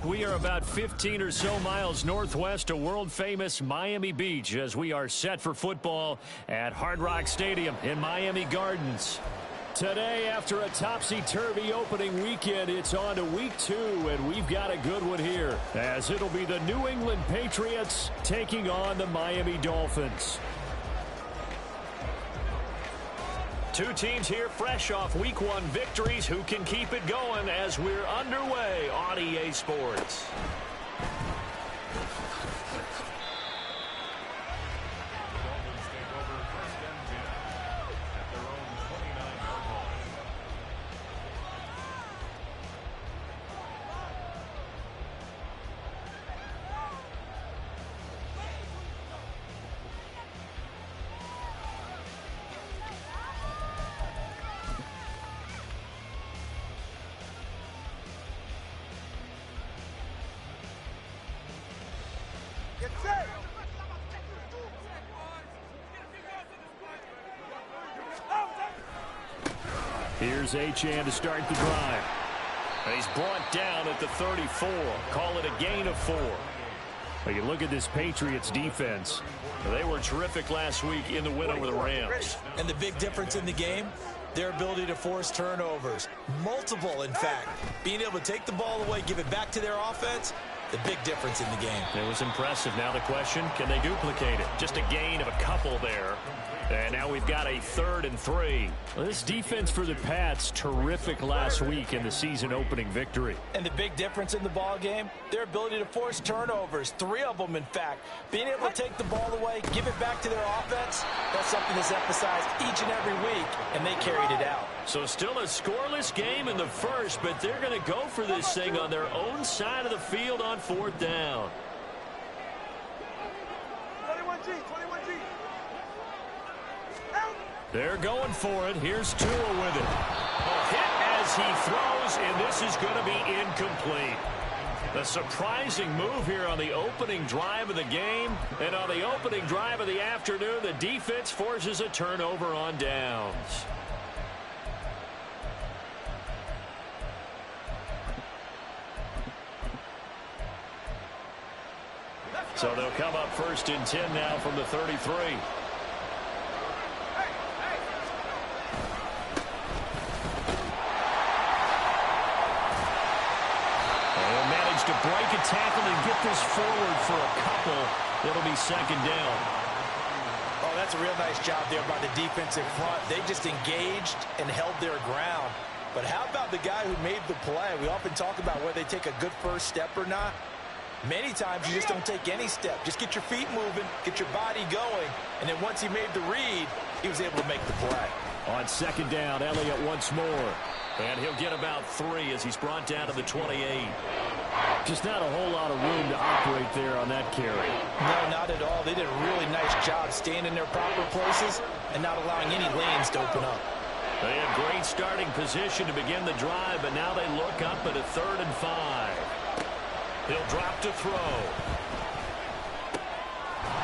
We are about 15 or so miles northwest of world-famous Miami Beach as we are set for football at Hard Rock Stadium in Miami Gardens. Today, after a topsy-turvy opening weekend, it's on to week 2, and we've got a good one here, as it'll be the New England Patriots taking on the Miami Dolphins. Two teams here fresh off Week 1 victories. Who can keep it going as we're underway on EA Sports? Here's Achane to start the drive. And he's brought down at the 34. Call it a gain of 4. But you look at this Patriots defense. They were terrific last week in the win over the Rams. And the big difference in the game, their ability to force turnovers. Multiple, in fact. Being able to take the ball away, give it back to their offense, the big difference in the game. It was impressive. Now the question, can they duplicate it? Just a gain of a couple there. And now we've got a 3rd and 3. Well, this defense for the Pats, terrific last week in the season-opening victory. And the big difference in the ball game, their ability to force turnovers, 3 of them, in fact. Being able to take the ball away, give it back to their offense, that's something that's emphasized each and every week, and they carried it out. So still a scoreless game in the first, but they're going to go for this thing on their own side of the field on 4th down. 21G, 21G. They're going for it. Here's Tua with it. A hit as he throws, and this is going to be incomplete. A surprising move here on the opening drive of the game. And on the opening drive of the afternoon, the defense forces a turnover on downs. So they'll come up 1st and 10 now from the 33. To break a tackle and get this forward for a couple. It'll be 2nd down. Oh, that's a real nice job there by the defensive front. They just engaged and held their ground. But how about the guy who made the play? We often talk about whether they take a good first step or not. Many times you just don't take any step. Just get your feet moving, get your body going, and then once he made the read, he was able to make the play. On 2nd down, Elliott once more. And he'll get about 3 as he's brought down to the 28. Just not a whole lot of room to operate there on that carry. No, not at all. They did a really nice job staying in their proper places and not allowing any lanes to open up. They had great starting position to begin the drive, but now they look up at a 3rd and 5. He'll drop to throw.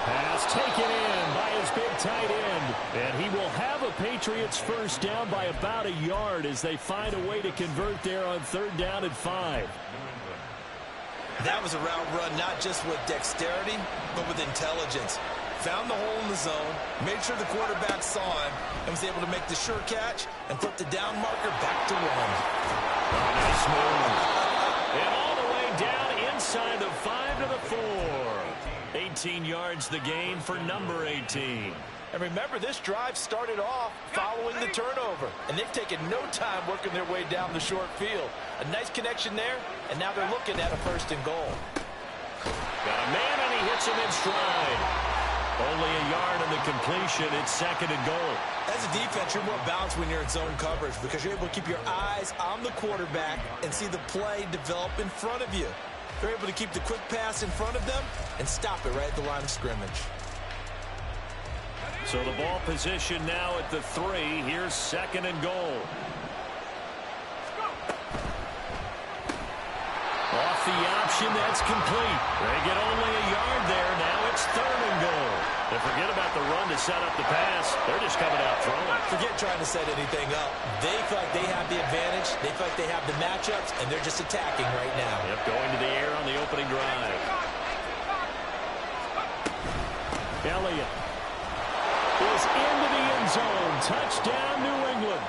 Pass taken in by his big tight end. And he will have a Patriots 1st down by about a yard as they find a way to convert there on 3rd down and 5. That was a route run not just with dexterity, but with intelligence. Found the hole in the zone, made sure the quarterback saw him, and was able to make the sure catch and flip the down marker back to run. Nice move. And all the way down inside the 5 to the 4. 18 yards the gain for number 18. And remember, this drive started off following the turnover, and they've taken no time working their way down the short field. A nice connection there, and now they're looking at a 1st and goal. Got a man, and he hits him in stride. Only a yard in the completion. It's 2nd and goal. As a defense, you're more balanced when you're in zone coverage because you're able to keep your eyes on the quarterback and see the play develop in front of you. They're able to keep the quick pass in front of them and stop it right at the line of scrimmage. So the ball position now at the 3. Here's 2nd and goal. Off the option, that's complete. They get only a yard there. Now it's 3rd and goal. And forget about the run to set up the pass. They're just coming out throwing. Forget trying to set anything up. They feel like they have the advantage. They feel like they have the matchups, and they're just attacking right now. Yep, going to the air on the opening drive. Elliott is into the end zone. Touchdown, New England.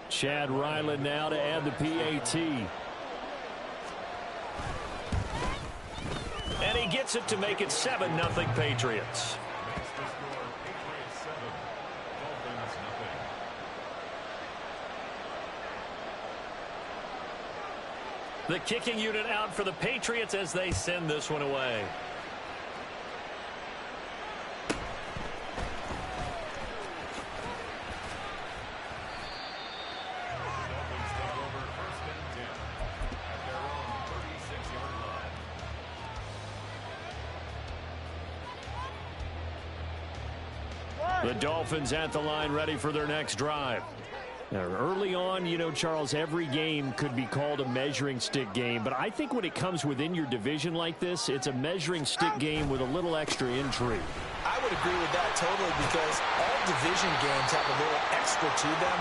Chad Ryland now to add the PAT. And he gets it to make it 7-0 Patriots. The kicking unit out for the Patriots as they send this one away. The Dolphins at the line ready for their next drive. Now, early on, you know, Charles, every game could be called a measuring stick game. But I think when it comes within your division like this, it's a measuring stick game with a little extra intrigue. I would agree with that totally because all division games have a little extra to them.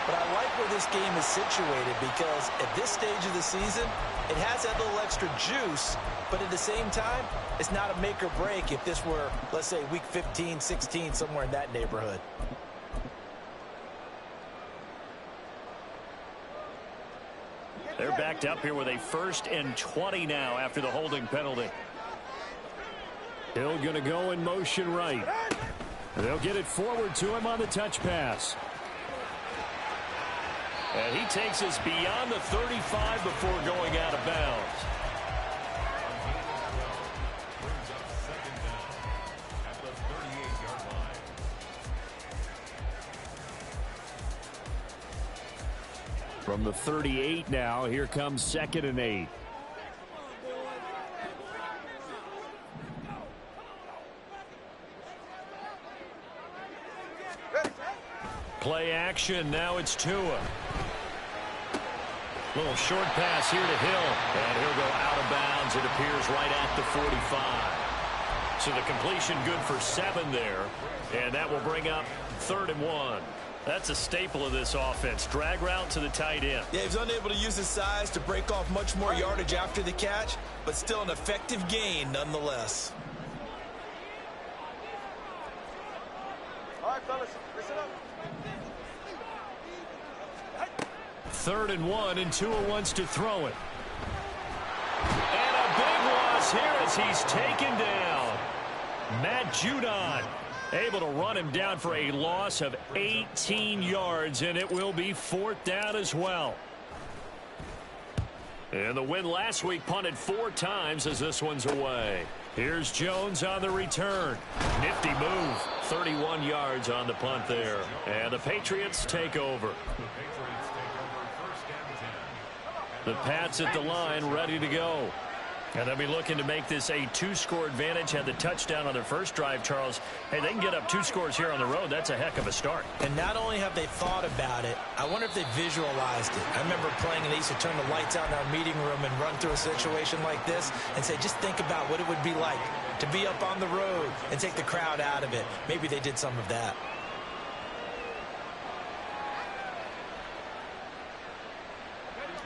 But I like where this game is situated because at this stage of the season, it has that little extra juice. But at the same time, it's not a make or break if this were, let's say, week 15, 16, somewhere in that neighborhood. They're backed up here with a 1st and 20 now after the holding penalty. Hill going to go in motion right. They'll get it forward to him on the touch pass. And he takes us beyond the 35 before going out of bounds. From the 38 now, here comes 2nd and 8. Play action, now it's Tua. Little short pass here to Hill, and he'll go out of bounds. It appears right at the 45. So the completion good for 7 there, and that will bring up 3rd and 1. That's a staple of this offense. Drag route to the tight end. Yeah, he's unable to use his size to break off much more yardage after the catch, but still an effective gain nonetheless. All right, fellas, listen up. 3rd and 1, and Tua wants to throw it. And a big loss here as he's taken down. Matt Judon able to run him down for a loss of 18 yards, and it will be 4th down as well. And the win last week punted 4 times as this one's away. Here's Jones on the return. Nifty move. 31 yards on the punt there. And the Patriots take over. The Pats at the line ready to go. And they'll be looking to make this a 2-score advantage. Had the touchdown on their first drive, Charles. Hey, they can get up 2 scores here on the road. That's a heck of a start. And not only have they thought about it, I wonder if they visualized it. I remember playing, and they used to turn the lights out in our meeting room and run through a situation like this and say, just think about what it would be like to be up on the road and take the crowd out of it. Maybe they did some of that.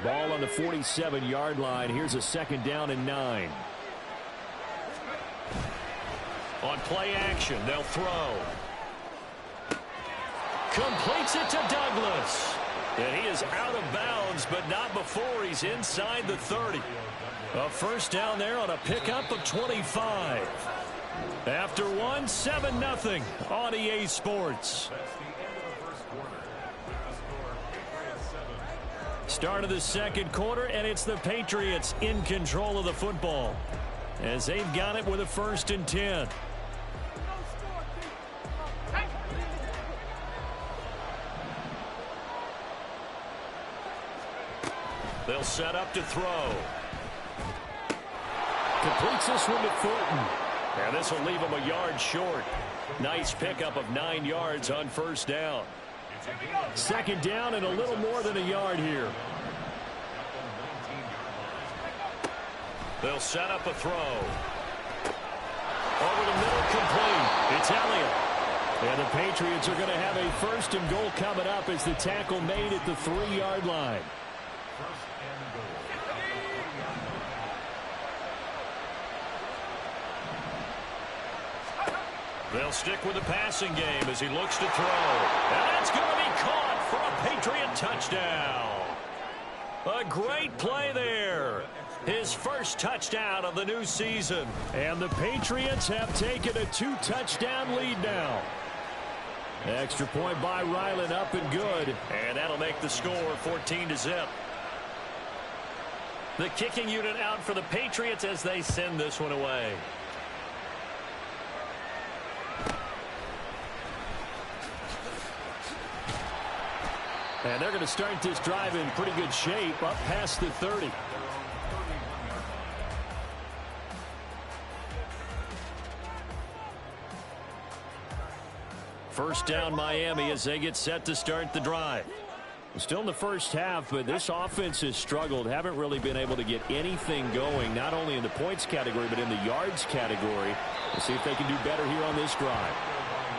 Ball on the 47-yard line. Here's a 2nd down and 9. On play action, they'll throw. Completes it to Douglas. And he is out of bounds, but not before he's inside the 30. A 1st down there on a pickup of 25. After 1, 7-0 on EA Sports. Start of the 2nd quarter, and it's the Patriots in control of the football as they've got it with a 1st and 10. They'll set up to throw. Completes this one to Fulton. And this will leave him a yard short. Nice pickup of 9 yards on first down. Second down and a little more than a yard here. They'll set up a throw. Over the middle, complete. It's Elliott. And the Patriots are going to have a first and goal coming up as the tackle made at the 3-yard line. They'll stick with the passing game as he looks to throw. And that's going to be caught for a Patriot touchdown. A great play there. His first touchdown of the new season. And the Patriots have taken a 2-touchdown lead now. Extra point by Ryland, up and good. And that'll make the score 14-0. The kicking unit out for the Patriots as they send this one away. And they're going to start this drive in pretty good shape, up past the 30. First down Miami as they get set to start the drive. Still in the first half, but this offense has struggled. Haven't really been able to get anything going, not only in the points category, but in the yards category. We'll see if they can do better here on this drive.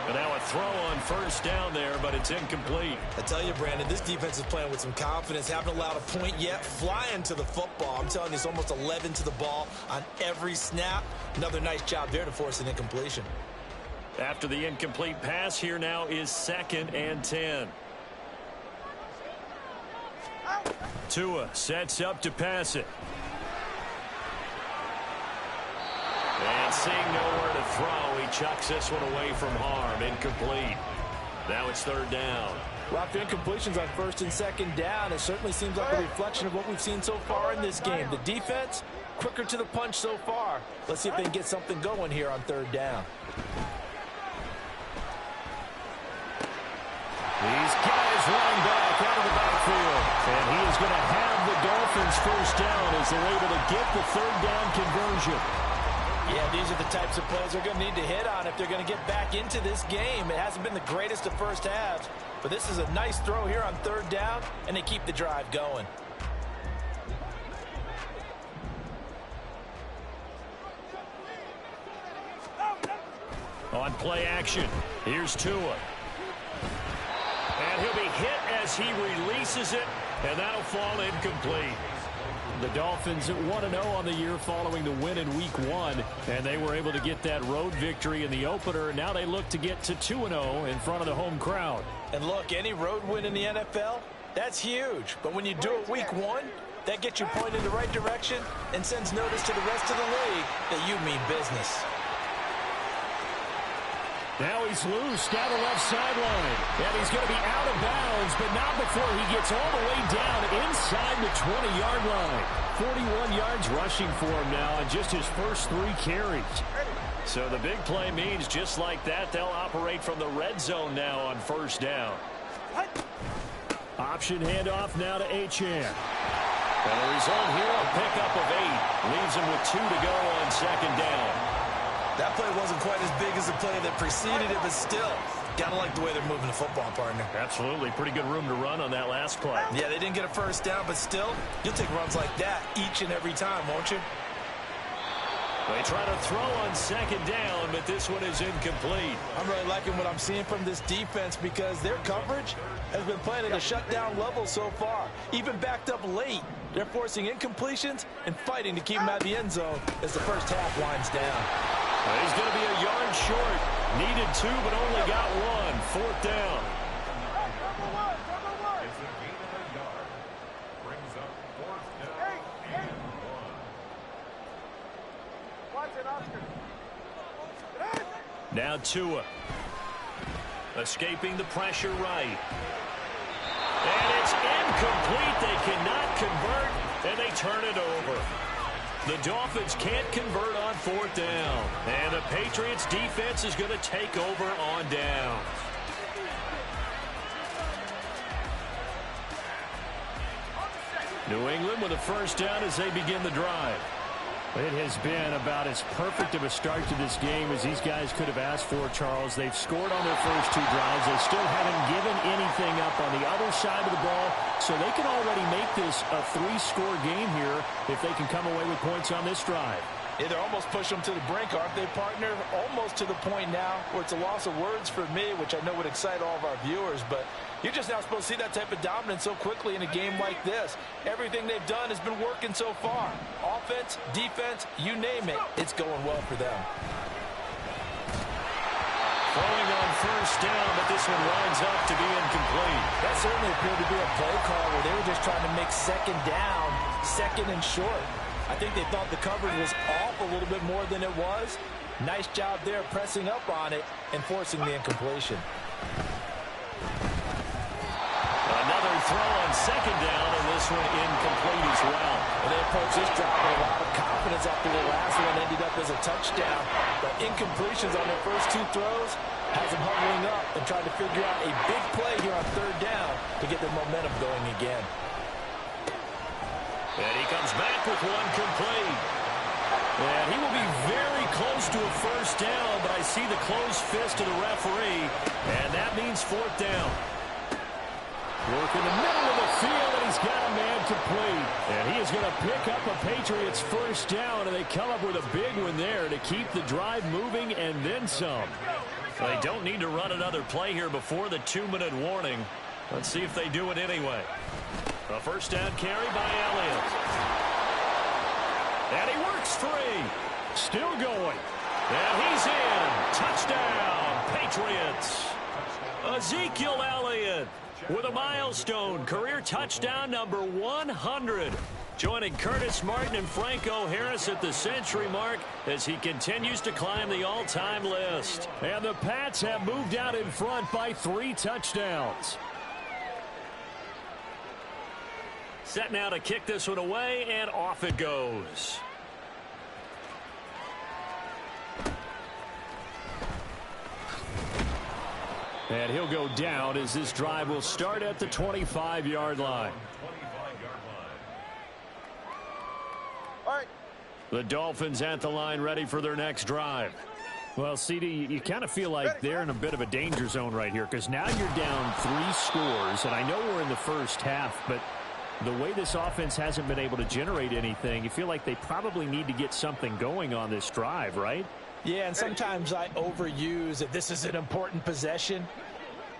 And now a throw on first down there, but it's incomplete. I tell you, Brandon, this defense is playing with some confidence. Haven't allowed a point yet. Flying to the football. I'm telling you, it's almost 11 to the ball on every snap. Another nice job there to force an incompletion. After the incomplete pass, here now is 2nd and 10. Tua sets up to pass it. And seeing nowhere to throw, he chucks this one away from harm. Incomplete. Now it's 3rd down. Well, after incompletions on 1st and 2nd down, it certainly seems like a reflection of what we've seen so far in this game. The defense, quicker to the punch so far. Let's see if they can get something going here on 3rd down. These guys running back out of the backfield. And he is going to have the Dolphins first down as they're able to get the 3rd down conversion. Yeah, these are the types of plays they're going to need to hit on if they're going to get back into this game. It hasn't been the greatest of first halves, but this is a nice throw here on 3rd down, and they keep the drive going. On play action, here's Tua. And he'll be hit as he releases it, and that'll fall incomplete. The Dolphins at 1-0 on the year following the win in Week 1, and they were able to get that road victory in the opener. Now they look to get to 2-0 in front of the home crowd. And look, any road win in the NFL, that's huge. But when you do it Week 1, that gets you pointed in the right direction and sends notice to the rest of the league that you mean business. Now he's loose down the left sideline. And he's going to be out of bounds, but not before he gets all the way down inside the 20-yard line. 41 yards rushing for him now on just his first 3 carries. So the big play means just like that, they'll operate from the red zone now on first down. Option handoff now to Achane. And the result here, a pickup of 8. Leaves him with 2 to go on 2nd down. That play wasn't quite as big as the play that preceded it, but still, gotta like the way they're moving the football, partner. Absolutely. Pretty good room to run on that last play. Yeah, they didn't get a first down, but still, you'll take runs like that each and every time, won't you? They try to throw on 2nd down, but this one is incomplete. I'm really liking what I'm seeing from this defense because their coverage has been playing at a shutdown level so far. Even backed up late, they're forcing incompletions and fighting to keep them out of the end zone as the first half winds down. He's going to be a yard short. Needed 2, but only got 1. 4th down. Now Tua. Escaping the pressure right. And it's incomplete. They cannot convert, and they turn it over. The Dolphins can't convert on 4th down. And the Patriots defense is going to take over on down. New England with a first down as they begin the drive. It has been about as perfect of a start to this game as these guys could have asked for, Charles. They've scored on their first 2 drives. They still haven't given anything up on the other side of the ball, so they can already make this a 3-score game here if they can come away with points on this drive. Yeah, they're almost pushing them to the brink, aren't they, partner? Almost to the point now where it's a loss of words for me, which I know would excite all of our viewers, but you're just not supposed to see that type of dominance so quickly in a game like this. Everything they've done has been working so far. Offense, defense, you name it, it's going well for them. Throwing on first down, but this one winds up to be incomplete. That certainly appeared to be a play call where they were just trying to make second down, second and short. I think they thought the coverage was off a little bit more than it was. Nice job there pressing up on it and forcing the incompletion. Another throw on second down, and this one incomplete as well. And they approach this drive with a lot of confidence after the last one ended up as a touchdown. But incompletions on their first 2 throws has them huddling up and trying to figure out a big play here on third down to get their momentum going again. And he comes back with one complete. And he will be very close to a first down, but I see the closed fist of the referee, and that means 4th down. Work in the middle of the field, and he's got a man complete. And he is going to pick up a Patriots first down, and they come up with a big one there to keep the drive moving and then some. They don't need to run another play here before the 2-minute warning. Let's see if they do it anyway. A first down carry by Elliott. And he works free. Still going. And he's in. Touchdown, Patriots. Ezekiel Elliott with a milestone career touchdown number 100. Joining Curtis Martin and Franco Harris at the century mark as he continues to climb the all-time list. And the Pats have moved out in front by 3 touchdowns. Set now to kick this one away, and off it goes. And he'll go down as this drive will start at the 25-yard line. All right. The Dolphins at the line ready for their next drive. Well, CD, you kind of feel like they're in a bit of a danger zone right here because now you're down 3 scores, and I know we're in the first half, but the way this offense hasn't been able to generate anything, you feel like they probably need to get something going on this drive, right? Yeah, and sometimes I overuse that this is an important possession.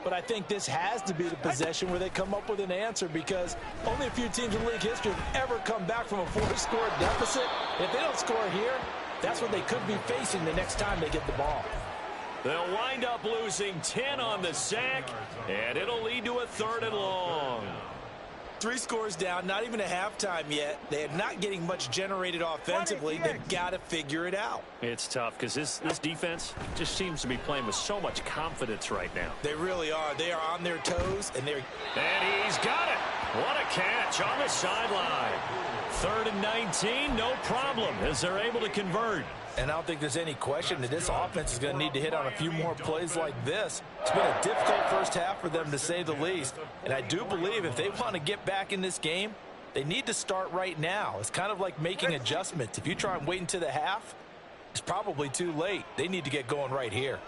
But I think this has to be the possession where they come up with an answer because only a few teams in league history have ever come back from a 4-score deficit. If they don't score here, that's what they could be facing the next time they get the ball. They'll wind up losing 10 on the sack, and it'll lead to a 3rd and long. 3 scores down, not even a halftime yet. They are not getting much generated offensively. They've got to figure it out. It's tough because this defense just seems to be playing with so much confidence right now. They really are. They are on their toes, and they're... And he's got it. What a catch on the sideline. 3rd and 19, no problem, as they're able to convert. And I don't think there's any question that this offense is going to need to hit on a few more plays like this. It's been a difficult first half for them, to say the least. And I do believe if they want to get back in this game, they need to start right now. It's kind of like making adjustments. If you try and wait until the half, it's probably too late. They need to get going right here.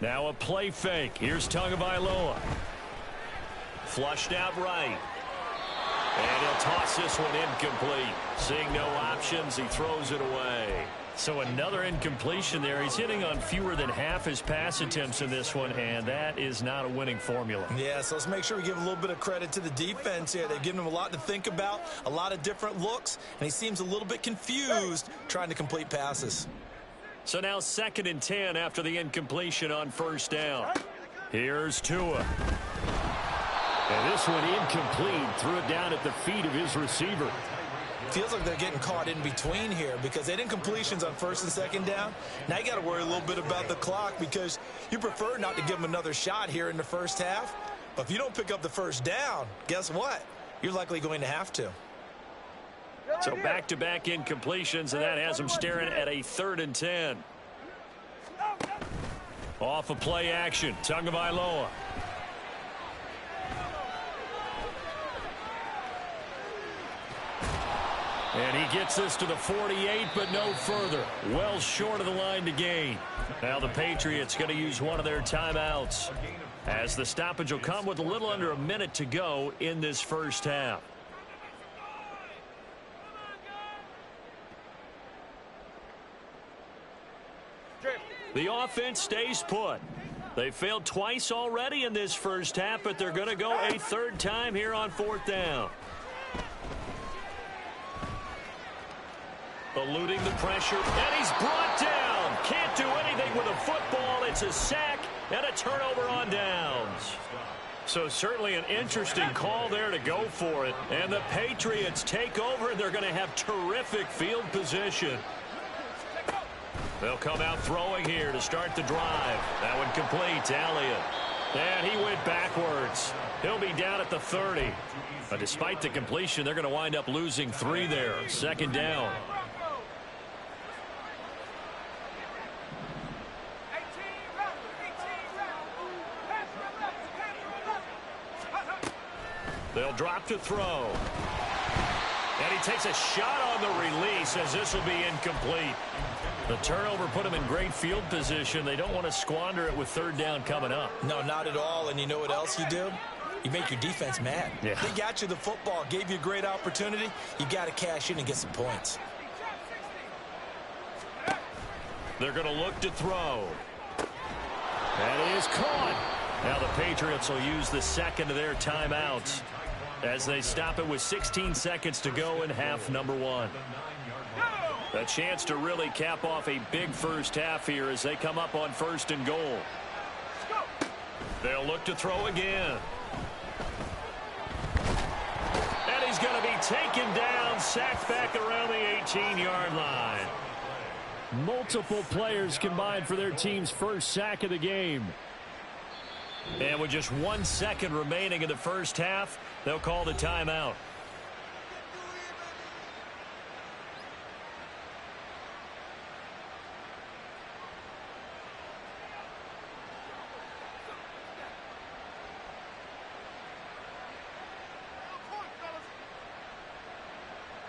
Now a play fake. Here's Tagovailoa. Flushed out right. And he'll toss this one incomplete. Seeing no options, he throws it away. So another incompletion there. He's hitting on fewer than half his pass attempts in this one, and that is not a winning formula. Yeah, so let's make sure we give a little bit of credit to the defense here. They've given him a lot to think about, a lot of different looks, and he seems a little bit confused trying to complete passes. So now 2nd and 10 after the incompletion on first down. Here's Tua. And this one incomplete. Threw it down at the feet of his receiver. Feels like they're getting caught in between here because they did incompletions on 1st and 2nd down. Now you got to worry a little bit about the clock because you prefer not to give them another shot here in the first half. But if you don't pick up the first down, guess what? You're likely going to have to. So back-to-back incompletions, and that has them staring at a 3rd and 10. Off of play action, Tagovailoa. And he gets this to the 48, but no further. Well short of the line to gain. Now the Patriots going to use one of their timeouts, as the stoppage will come with a little under a minute to go in this first half. The offense stays put. They failed twice already in this first half, but they're going to go a third time here on fourth down. Eluding the pressure, and he's brought down. Can't do anything with a football. It's a sack and a turnover on downs. So certainly an interesting call there to go for it. And the Patriots take over, and they're going to have terrific field position. They'll come out throwing here to start the drive. That one complete to Elliott. And he went backwards. He'll be down at the 30. But despite the completion, they're going to wind up losing 3 there. Second down. They'll drop to throw. And he takes a shot on the release, as this will be incomplete. The turnover put him in great field position. They don't want to squander it with third down coming up. No, not at all. And you know what else you do? You make your defense mad. Yeah. They got you the football, gave you a great opportunity. You got to cash in and get some points. They're going to look to throw. And it is caught. Now the Patriots will use the second of their timeouts as they stop it with 16 seconds to go in half number 1. A chance to really cap off a big first half here as they come up on first and goal. They'll look to throw again. And he's going to be taken down, sacked back around the 18-yard line. Multiple players combined for their team's first sack of the game. And with just 1 second remaining in the first half, they'll call the timeout.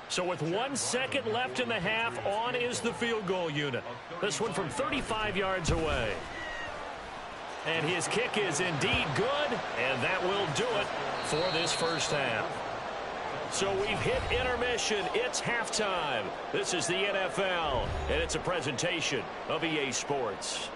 So with 1 second left in the half, on is the field goal unit. This one from 35 yards away. And his kick is indeed good, and that will do it for this first half. So we've hit intermission. It's halftime. This is the NFL, and it's a presentation of EA Sports.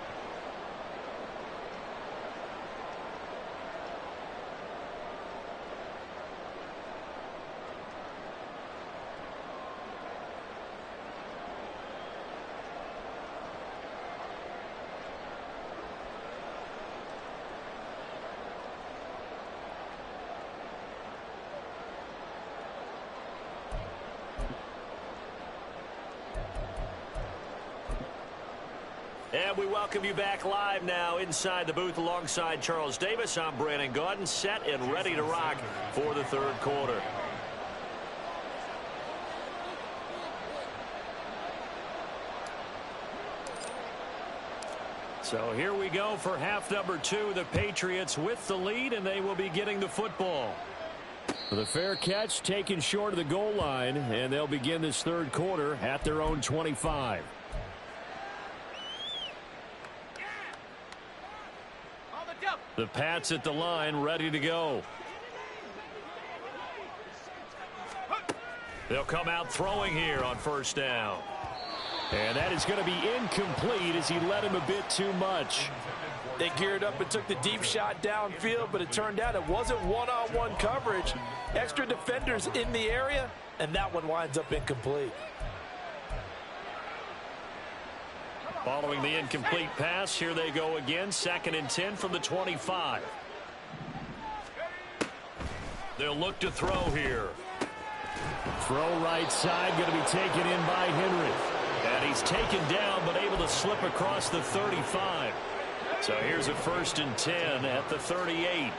And we welcome you back live now inside the booth alongside Charles Davis. I'm Brandon Gaudin, set and ready to rock for the third quarter. So here we go for half number 2. The Patriots with the lead, and they will be getting the football. The fair catch taken short of the goal line, and they'll begin this third quarter at their own 25. The Pats at the line, ready to go. They'll come out throwing here on first down. And that is going to be incomplete as he led him a bit too much. They geared up and took the deep shot downfield, but it turned out it wasn't one-on-one coverage. Extra defenders in the area, and that one winds up incomplete. Following the incomplete pass, here they go again. 2nd and 10 from the 25. They'll look to throw here. Throw right side, going to be taken in by Henry. And he's taken down, but able to slip across the 35. So here's a 1st and 10 at the 38.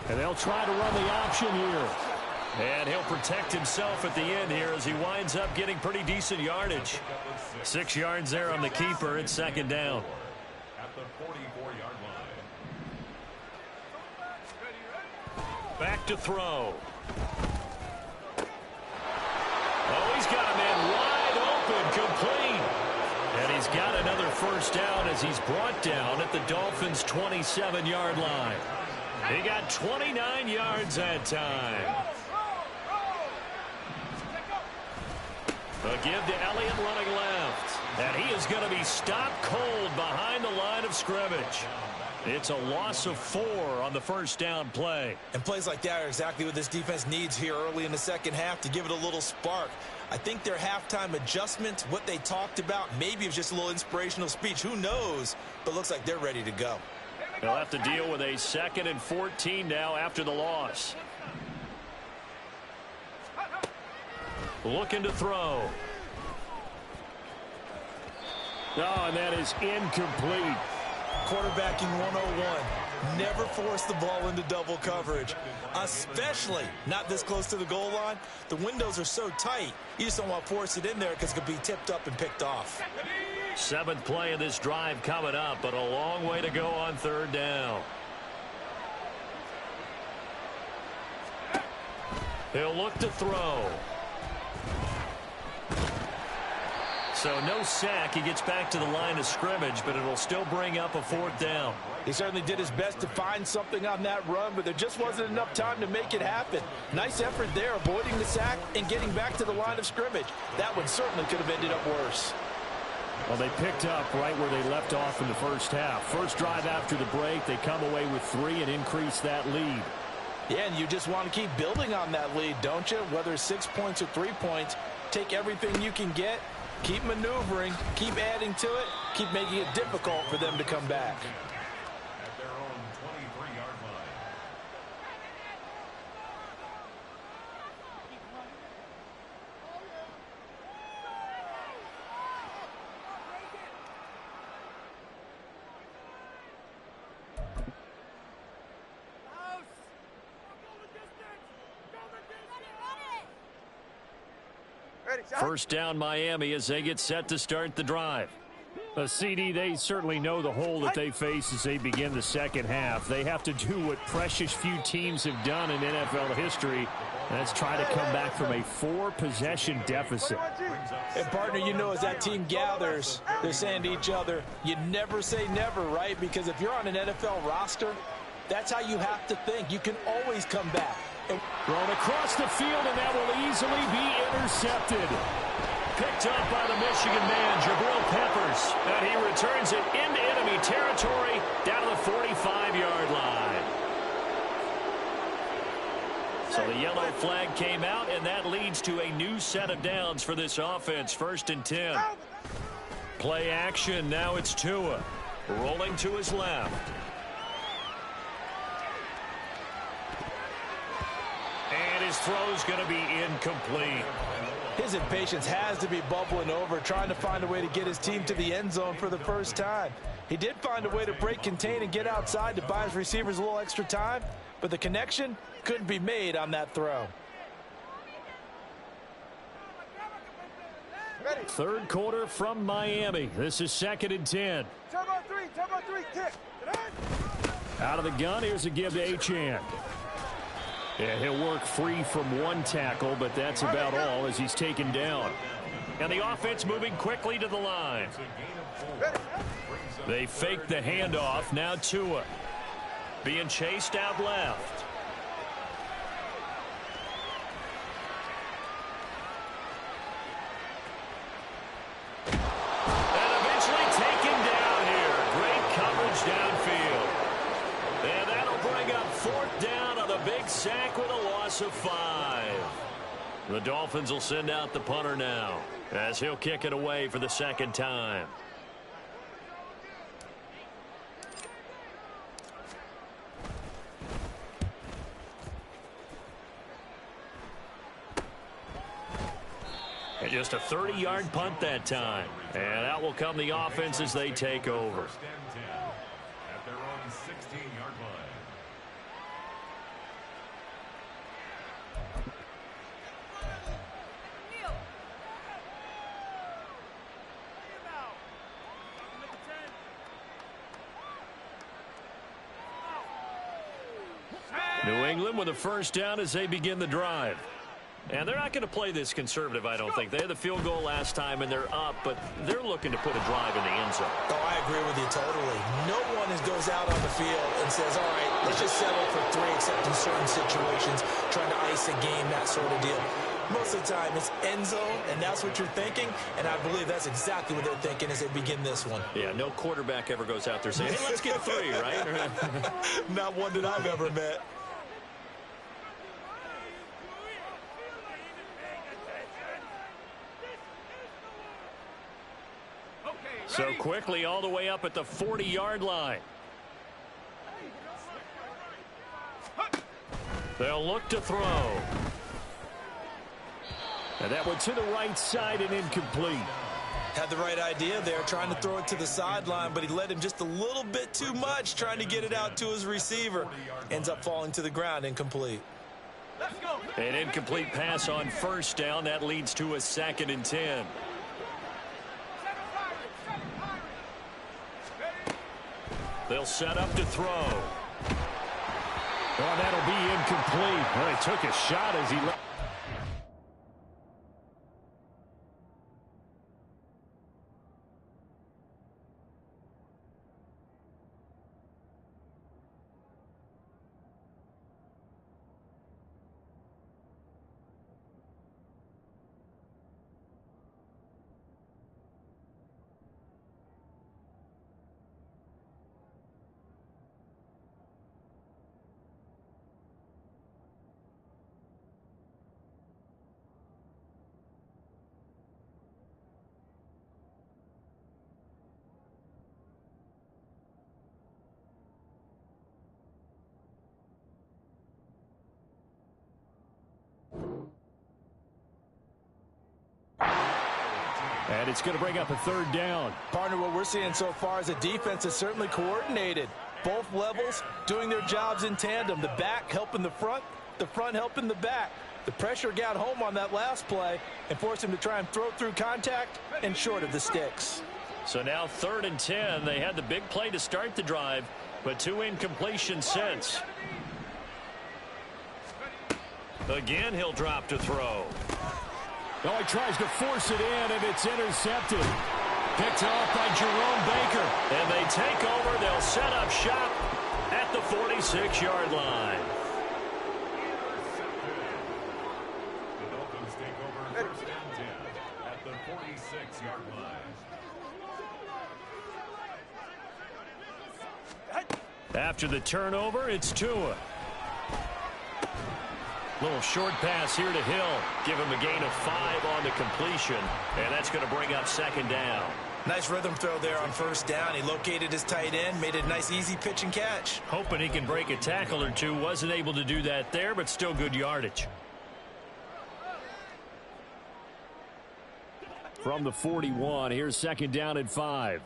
And they'll try to run the option here. And he'll protect himself at the end here as he winds up getting pretty decent yardage. 6 yards there on the keeper. It's 2nd down. At the 44-yard line. Back to throw. Oh, he's got a man wide open, complete. And he's got another first down as he's brought down at the Dolphins' 27-yard line. He got 29 yards that time. A give to Elliott running left. And he is going to be stopped cold behind the line of scrimmage. It's a loss of 4 on the first down play. And plays like that are exactly what this defense needs here early in the second half to give it a little spark. I think their halftime adjustment, what they talked about, maybe it was just a little inspirational speech. Who knows? But looks like they're ready to go. They'll have to deal with a 2nd and 14 now after the loss. Looking to throw. Oh, and that is incomplete. Quarterbacking 101. Never force the ball into double coverage, especially not this close to the goal line. The windows are so tight, you just don't want to force it in there because it could be tipped up and picked off. 7th play of this drive coming up, but a long way to go on 3rd down. He'll look to throw. So no sack. He gets back to the line of scrimmage, but it'll still bring up a 4th down. He certainly did his best to find something on that run, but there just wasn't enough time to make it happen. Nice effort there, avoiding the sack and getting back to the line of scrimmage. That one certainly could have ended up worse. Well, they picked up right where they left off in the first half. First drive after the break, they come away with 3 and increase that lead. Yeah, and you just want to keep building on that lead, don't you? Whether it's 6 points or 3 points, take everything you can get. Keep maneuvering, keep adding to it, keep making it difficult for them to come back. At their own 23-yard line. First down Miami as they get set to start the drive. CD, they certainly know the hole that they face as they begin the second half. They have to do what precious few teams have done in NFL history, and that's try to come back from a 4-possession deficit. And partner, you know, as that team gathers, they're saying to each other, you never say never, right? Because if you're on an NFL roster, that's how you have to think. You can always come back. Thrown across the field, and that will easily be intercepted. Picked up by the Michigan man, Jabril Peppers. And he returns it into enemy territory down to the 45-yard line. So the yellow flag came out, and that leads to a new set of downs for this offense. 1st and 10. Play action. Now it's Tua. Rolling to his left. And his throw's going to be incomplete. His impatience has to be bubbling over, trying to find a way to get his team to the end zone for the first time. He did find a way to break contain and get outside to buy his receivers a little extra time, but the connection couldn't be made on that throw. Third quarter from Miami. This is 2nd and 10. Turbo 3, kick. Out of the gun, here's a give to Achane. Yeah, he'll work free from 1 tackle, but that's about all as he's taken down. And the offense moving quickly to the line. They fake the handoff. Now Tua being chased out left. And eventually taken down here. Great coverage downfield. And that'll bring up 4th down on the big sack with a loss of 5. The Dolphins will send out the punter now as he'll kick it away for the 2nd time. And just a 30-yard punt that time. And out will come the offense as they take over. 1st and 10 at their own 16-yard line. New England with a first down as they begin the drive. And they're not going to play this conservative, I don't think. They had the field goal last time, and they're up, but they're looking to put a drive in the end zone. Oh, I agree with you totally. No one goes out on the field and says, all right, let's just settle for 3, except in certain situations, trying to ice a game, that sort of deal. Most of the time, it's end zone, and that's what you're thinking, and I believe that's exactly what they're thinking as they begin this one. Yeah, no quarterback ever goes out there saying, hey, let's get 3, right? Not one that I've ever met. So quickly all the way up at the 40-yard line. They'll look to throw. And that one to the right side and incomplete. Had the right idea there, trying to throw it to the sideline, but he led him just a little bit too much, trying to get it out to his receiver. Ends up falling to the ground, incomplete. An incomplete pass on first down. That leads to a 2nd and 10. They'll set up to throw. Oh, that'll be incomplete. Well, he took a shot as he left. And it's going to bring up a 3rd down. Partner, what we're seeing so far is the defense is certainly coordinated. Both levels doing their jobs in tandem. The back helping the front helping the back. The pressure got home on that last play and forced him to try and throw through contact and short of the sticks. So now 3rd and 10. They had the big play to start the drive, but 2 incompletions since. Again, he'll drop to throw. Oh, he tries to force it in, and it's intercepted. Picked off by Jerome Baker. And they take over. They'll set up shop at the 46-yard line. The Dolphins take over 1st and 10 at the 46-yard line. After the turnover, it's Tua. Little short pass here to Hill. Give him a gain of 5 on the completion. And that's going to bring up 2nd down. Nice rhythm throw there on 1st down. He located his tight end, made it a nice easy pitch and catch. Hoping he can break a tackle or two. Wasn't able to do that there, but still good yardage. From the 41, here's 2nd down and 5.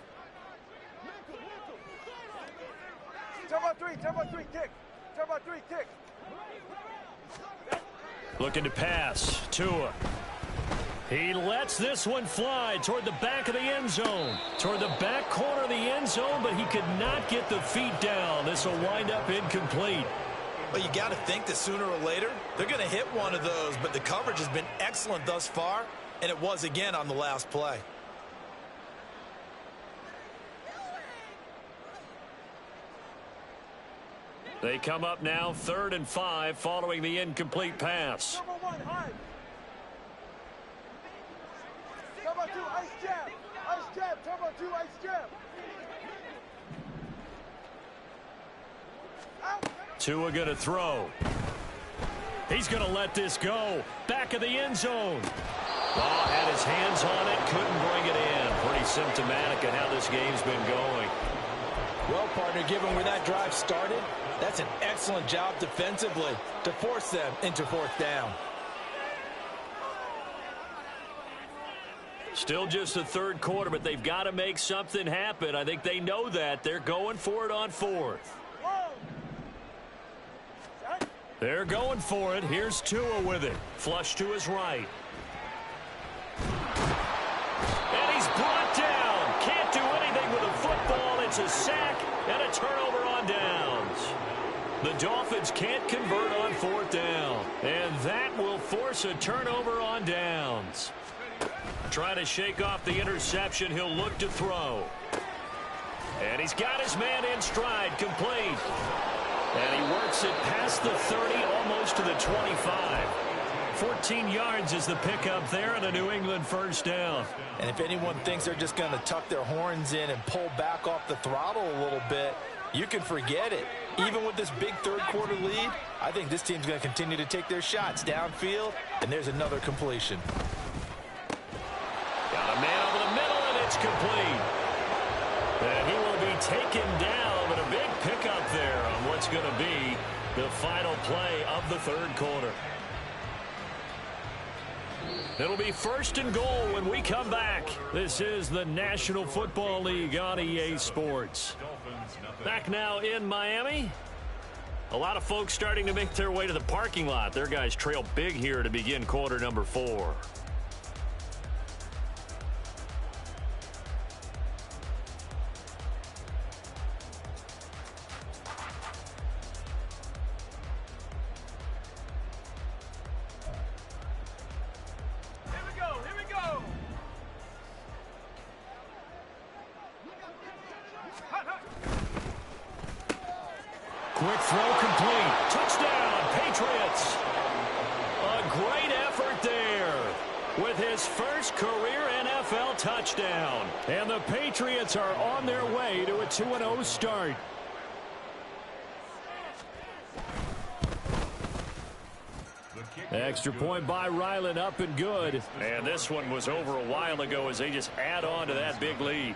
Turbo 3, kick. Turbo 3, kick. Looking to pass. Tua. He lets this one fly toward the back of the end zone. Toward the back corner of the end zone, but he could not get the feet down. This will wind up incomplete. Well, you got to think that sooner or later, they're going to hit one of those, but the coverage has been excellent thus far, and it was again on the last play. They come up now 3rd and 5 following the incomplete pass. Turbo 1, high. Turbo 2, ice jab. Ice jab, turbo 2, ice jab. Out. Tua going to throw. He's going to let this go. Back of the end zone. Oh, had his hands on it, couldn't bring it in. Pretty symptomatic of how this game's been going. Well, partner, given where that drive started, that's an excellent job defensively to force them into 4th down. Still just the 3rd quarter, but they've got to make something happen. I think they know that. They're going for it on 4th. They're going for it. Here's Tua with it. Flush to his right. And he's brought down. Can't do anything with a football. It's a sack and a turnover on downs. The Dolphins can't convert on 4th down. And that will force a turnover on downs. Trying to shake off the interception. He'll look to throw. And he's got his man in stride, complete. And he works it past the 30, almost to the 25. 14 yards is the pickup there and a New England first down. And if anyone thinks they're just going to tuck their horns in and pull back off the throttle a little bit, you can forget it. Even with this big third-quarter lead, I think this team's going to continue to take their shots downfield, and there's another completion. Got a man over the middle, and it's complete. And he will be taken down, but a big pickup there on what's going to be the final play of the third quarter. It'll be 1st and goal when we come back. This is the National Football League on EA Sports. Back now in Miami. A lot of folks starting to make their way to the parking lot. Their guys trail big here to begin quarter number 4. Quick throw complete. Touchdown, Patriots. A great effort there with his first career NFL touchdown. And the Patriots are on their way to a 2-0 start. Extra point by Ryland, up and good. And this one was over a while ago as they just add on to that big lead.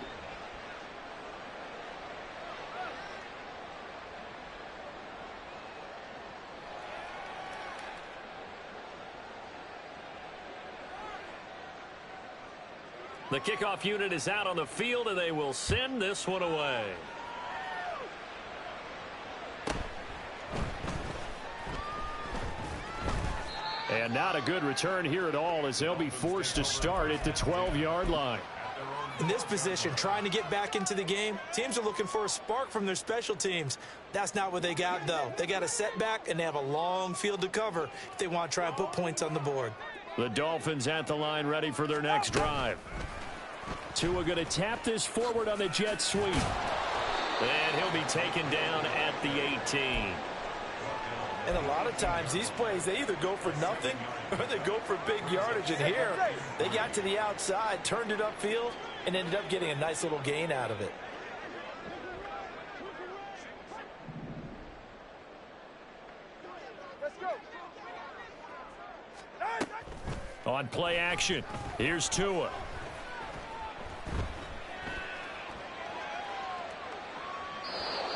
The kickoff unit is out on the field, and they will send this one away. And not a good return here at all as they'll be forced to start at the 12-yard line. In this position, trying to get back into the game, teams are looking for a spark from their special teams. That's not what they got, though. They got a setback, and they have a long field to cover if they want to try and put points on the board. The Dolphins at the line ready for their next drive. Tua going to tap this forward on the jet sweep. And he'll be taken down at the 18. And a lot of times, these plays, they either go for nothing or they go for big yardage. And here, they got to the outside, turned it upfield, and ended up getting a nice little gain out of it. Let's go. On play action, here's Tua.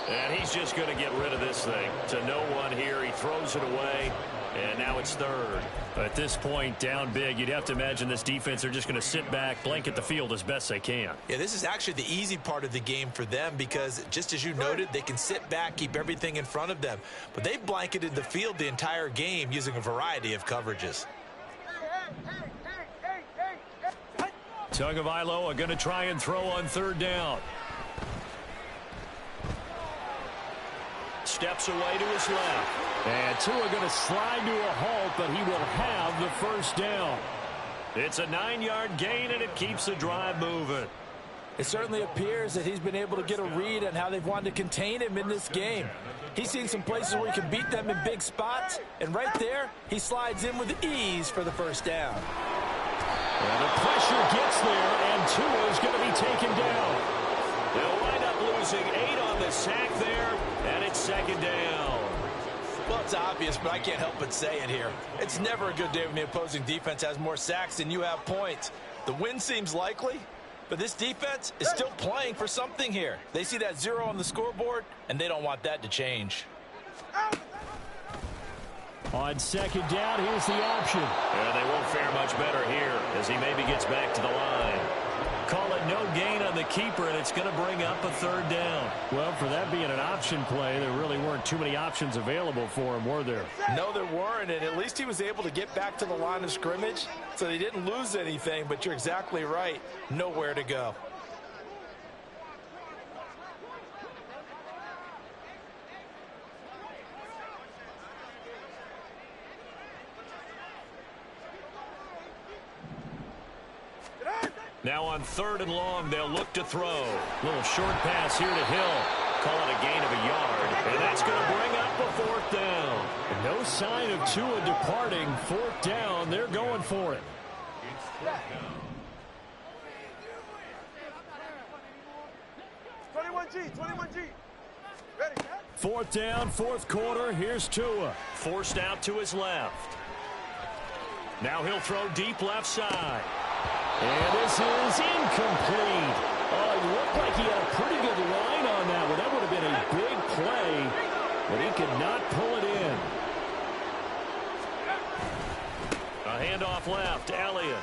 And he's just going to get rid of this thing. To no one here. He throws it away, and now it's third. At this point, down big, you'd have to imagine this defense are just going to sit back, blanket the field as best they can. Yeah, this is actually the easy part of the game for them because, just as you noted, they can sit back, keep everything in front of them. But they've blanketed the field the entire game using a variety of coverages. Tagovailoa going to try and throw on third down. Steps away to his left. And Tua going to slide to a halt, but he will have the first down. It's a 9-yard gain, and it keeps the drive moving. It certainly appears that he's been able to get a read on how they've wanted to contain him in this game. He's seen some places where he can beat them in big spots, and right there, he slides in with ease for the first down. And the pressure gets there, and Tua is going to be taken down. They'll wind up losing 8 on the sack there, and it's second down. Well, it's obvious, but I can't help but say it here. It's never a good day when the opposing defense has more sacks than you have points. The win seems likely, but this defense is still playing for something here. They see that 0 on the scoreboard, and they don't want that to change. On second down, here's the option. And they won't fare much better here as he maybe gets back to the line. Call it no gain on the keeper, and it's going to bring up a third down. Well, for that being an option play, there really weren't too many options available for him, were there? No, there weren't, and at least he was able to get back to the line of scrimmage, so they didn't lose anything, but you're exactly right. Nowhere to go. Now on 3rd and long, they'll look to throw. Little short pass here to Hill. Call it a gain of a yard. And that's going to bring up a 4th down. And no sign of Tua departing. 4th down. They're going for it. It's 4th down. 21G. Ready, 4th down, 4th quarter. Here's Tua. Forced out to his left. Now he'll throw deep left side. And this is incomplete. Oh, it looked like he had a pretty good line on that one. That would have been a big play, but he could not pull it in. A handoff left, Elliott.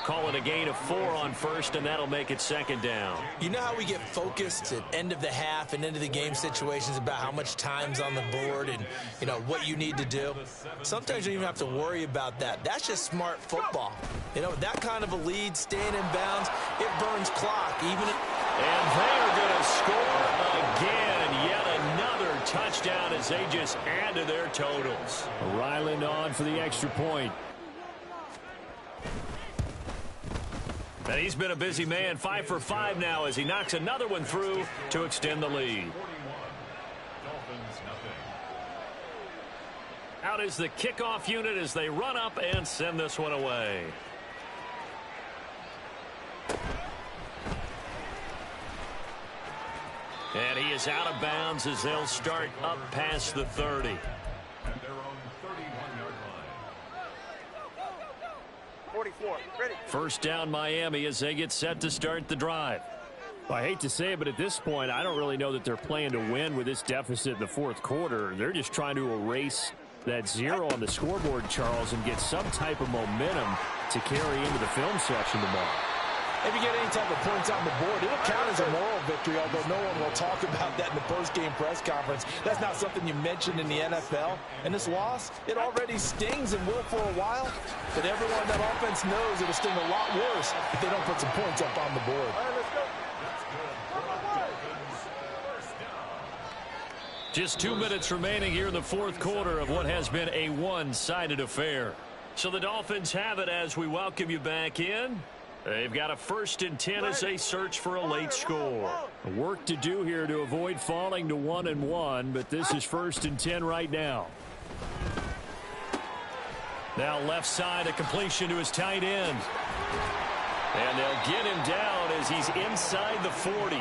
Call it a gain of 4 on 1st, and that'll make it 2nd down. You know how we get focused at end of the half and into the game situations about how much time's on the board and, you know, what you need to do? Sometimes you don't even have to worry about that. That's just smart football. You know, that kind of a lead, staying in bounds, it burns clock. And they are going to score again. Yet another touchdown as they just add to their totals. Ryland on for the extra point. And he's been a busy man, 5 for 5 now as he knocks another one through to extend the lead. 41. Dolphins nothing. Out is the kickoff unit as they run up and send this one away. And he is out of bounds as they'll start up past the 30. At their own 31-yard line. 44. Ready. 1st down Miami as they get set to start the drive. I hate to say it, but at this point, I don't really know that they're playing to win with this deficit in the 4th quarter. They're just trying to erase that 0 on the scoreboard, Charles, and get some type of momentum to carry into the film section tomorrow. if you get any type of points on the board, it'll count as a moral victory, although no one will talk about that in the post-game press conference. That's not something you mentioned in the NFL. And this loss, it already stings and will for a while. But everyone in that offense knows it'll sting a lot worse if they don't put some points up on the board. All right, let's go. Just 2 minutes remaining here in the 4th quarter of what has been a one-sided affair. So the Dolphins have it as we welcome you back in. They've got a 1st and 10 as they search for a late score. Work to do here to avoid falling to 1-1, but this is 1st and 10 right now. Now left side, a completion to his tight end. And they'll get him down as he's inside the 40.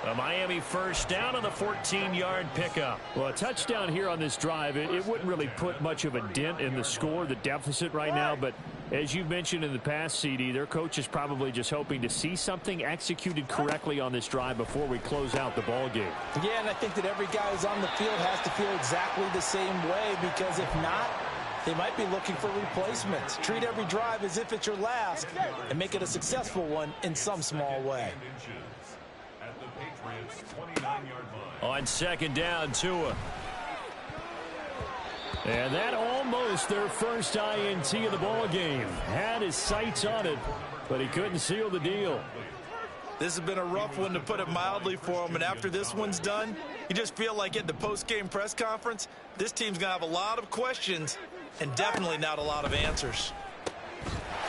A Miami 1st down on the 14-yard pickup. Well, a touchdown here on this drive, it wouldn't really put much of a dent in the score, the deficit right now. But as you mentioned in the past, CD, their coach is probably just hoping to see something executed correctly on this drive before we close out the ball game. Yeah, and I think that every guy who's on the field has to feel exactly the same way, because if not, they might be looking for replacements. Treat every drive as if it's your last and make it a successful one in some small way. At the Patriots' 29-yard line. On 2nd down, Tua. And that almost their first INT of the ball game. Had his sights on it, but he couldn't seal the deal. This has been a rough one, to put it mildly, for him. And after this one's done, you just feel like at the post-game press conference, this team's going to have a lot of questions and definitely not a lot of answers.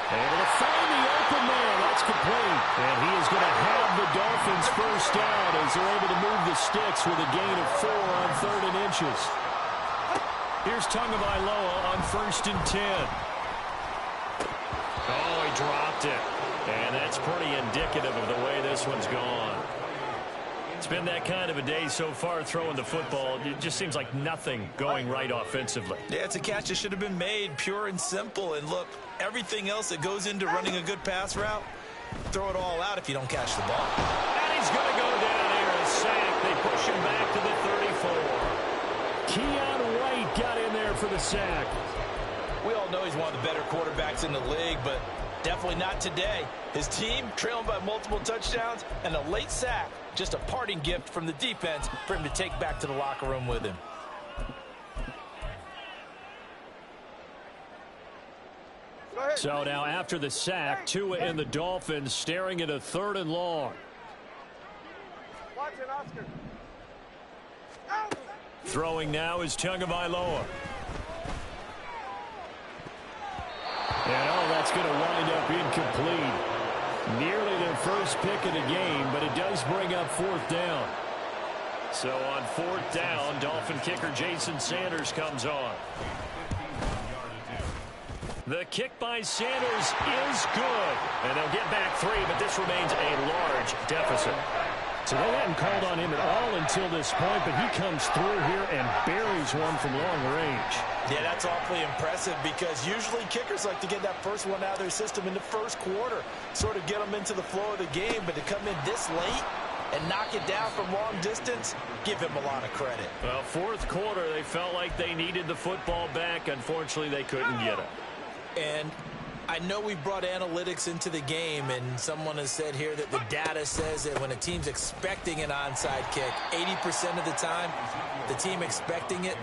Able to find the open man. That's complete. And he is going to have the Dolphins 1st down as they're able to move the sticks with a gain of 4 on 3rd and inches. Here's Tagovailoa on 1st and 10. Oh, he dropped it. And that's pretty indicative of the way this one's gone. It's been that kind of a day so far throwing the football. It just seems like nothing going right offensively. Yeah, it's a catch that should have been made, pure and simple. And look, everything else that goes into running a good pass route, throw it all out if you don't catch the ball. And he's going to go down here, a sack. They push him back to the 34. Keon White got in there for the sack. We all know he's one of the better quarterbacks in the league, but definitely not today. His team trailing by multiple touchdowns and a late sack. Just a parting gift from the defense for him to take back to the locker room with him. So now after the sack, Tua and the Dolphins staring at a 3rd and long. Watch it, Oscar. Throwing now is Tagovailoa. And oh, that that's going to wind up incomplete. Nearly their first pick of the game, but it does bring up fourth down. So on fourth down, Dolphin kicker Jason Sanders comes on. The kick by Sanders is good. And they'll get back 3, but this remains a large deficit. So they hadn't called on him at all until this point, but he comes through here and buries one from long range. Yeah, that's awfully impressive because usually kickers like to get that first one out of their system in the first quarter, sort of get them into the flow of the game, but to come in this late and knock it down from long distance, give him a lot of credit. Well, fourth quarter, they felt like they needed the football back. Unfortunately, they couldn't get it. And I know we brought analytics into the game, and someone has said here that the data says that when a team's expecting an onside kick, 80% of the time, the team expecting it, they